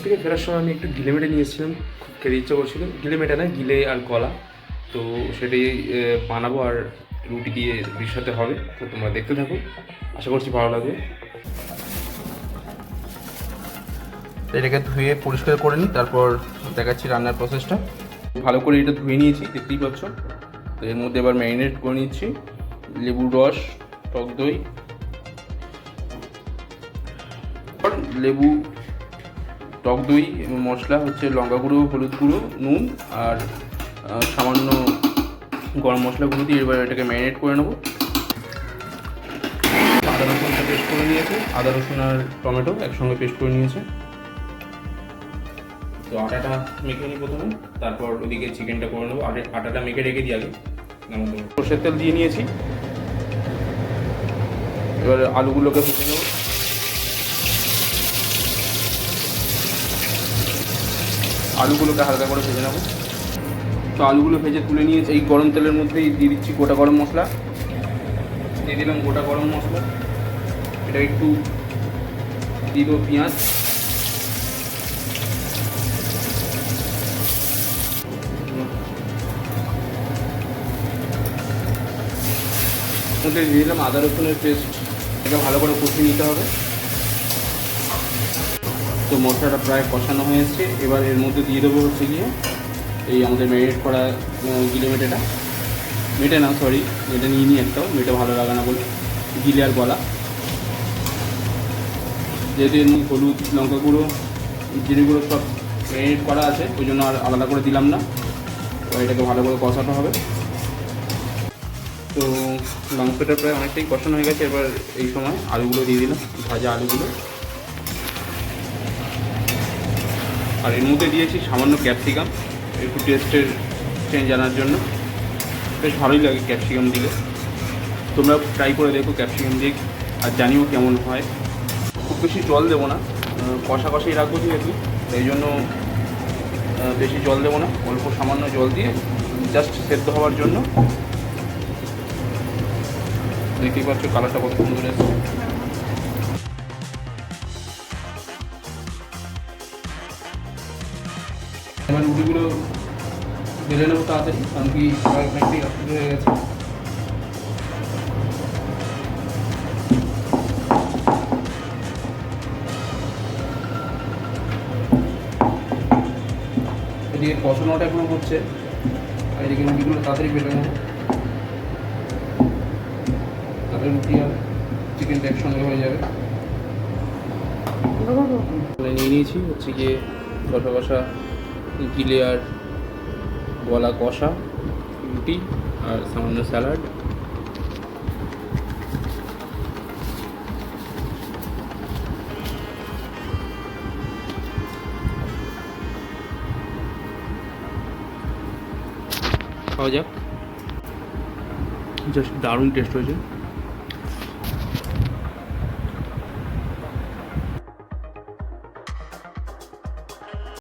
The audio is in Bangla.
থেকে ফেরার সময় আমি একটু গিলে মেটে নিয়ে এসেছিলাম, খুব খেতে ইচ্ছা করছিল। গিলে মেটে না, গিলে আর কলা, তো সেটাই বানাবো আর রুটি দিয়ে রুটির সাথে হবে। তো তোমরা দেখতে থাকো, আশা করছি ভালো লাগবে। এটাকে ধুয়ে পরিষ্কার করে নিই, তারপর দেখাচ্ছি রান্নার প্রসেসটা। ভালো করে এটা ধুয়ে নিয়েছি, দেখতেই পাচ্ছ। তো এর মধ্যে এবার ম্যারিনেট করে নিচ্ছি লেবুর রস, টক দই, লেবু, টক দই, মশলা হচ্ছে লঙ্কা গুঁড়ো, হলুদ গুঁড়ো, নুন আর সামান্য গরম মশলা গুঁড়ো দিয়ে এবার এটাকে ম্যারিনেট করে নেবো। আদা রসুনটা পেস্ট করে নিয়েছে, আদা রসুন আর টমেটো একসঙ্গে পেস্ট করে নিয়েছে। তো আটাটা মেখে নিই প্রথমে, তারপর ওদিকে চিকেনটা করে নেবো। আটাটা মেখে রেখে দিই আগে। সর্ষের তেল দিয়ে নিয়েছি, এবার আলুগুলোকে ভেজে নেবো। আলুগুলোকে হালকা করে ভেজে নেবো। তো আলুগুলো ভেজে তুলে নিয়েছি। এই গরম তেলের মধ্যেই দিয়ে দিচ্ছি গোটা গরম মশলা, দিয়ে দিলাম গোটা গরম মশলা। এটা একটু দিয়ে দেবো পেঁয়াজ, মধ্যে দিয়ে দিলাম আদা রসুনের পেস্ট। এটা ভালো করে কষিয়ে নিতে হবে। তো মশলাটা প্রায় কষানো হয়ে এসছে, এবার এর মধ্যে দিয়ে দেবো হচ্ছে গিয়ে এই আমাদের ম্যারিনেট করা গিলে মেটেটা, মেটে না সরি, মেটে নিয়ে নিই একটাও, মেটে ভালো লাগে না বলে, গিলে আর গলা। যেহেতু এর মধ্যে হলুদ, লঙ্কা গুঁড়ো, জিরে গুঁড়ো সব ম্যারিনেট করা আছে, ওই জন্য আর আলাদা করে দিলাম না। এবার এটাকে ভালো করে কষাতে হবে। তো মাংসটা প্রায় অনেকটাই কষানো হয়ে গেছে, এবার এই সময় আলুগুলো দিয়ে দিলাম, ভাজা আলুগুলো। আর এর মধ্যে দিয়েছি সামান্য ক্যাপসিকাম, একটু টেস্টের চেঞ্জ আনার জন্য। বেশ ভালোই লাগে ক্যাপসিকাম দিলে, তোমরা ট্রাই করে দেখো ক্যাপসিকাম দিয়ে, আর জানিও কেমন হয়। খুব বেশি জল দেবো না, কষা কষাই রাখবো যেহেতু, এই জন্য বেশি জল দেবো না, অল্প সামান্য জল দিয়ে জাস্ট সেদ্ধ হওয়ার জন্য। দেখতেই পাচ্ছ কালারটা কত সুন্দর এসেছে। এবার রুটিগুলো বেলে নেবো তাড়াতাড়ি, কারণ কি অনেকটাই রাত্রি হয়ে গেছে। এদিকে কষানোটা এখনো হচ্ছে, আর এদিকে রুটিগুলো তাড়াতাড়ি বেলে নেবো, তাহলে রুটি আর চিকেনটা একসঙ্গে হয়ে যাবে। নিয়ে নিয়েছি হচ্ছে গিয়ে কষা কষা গিলে আর গলা কষা রুটি আর সামান্য স্যালাড। খাওয়া যাক, জাস্ট দারুণ টেস্ট হয়েছে।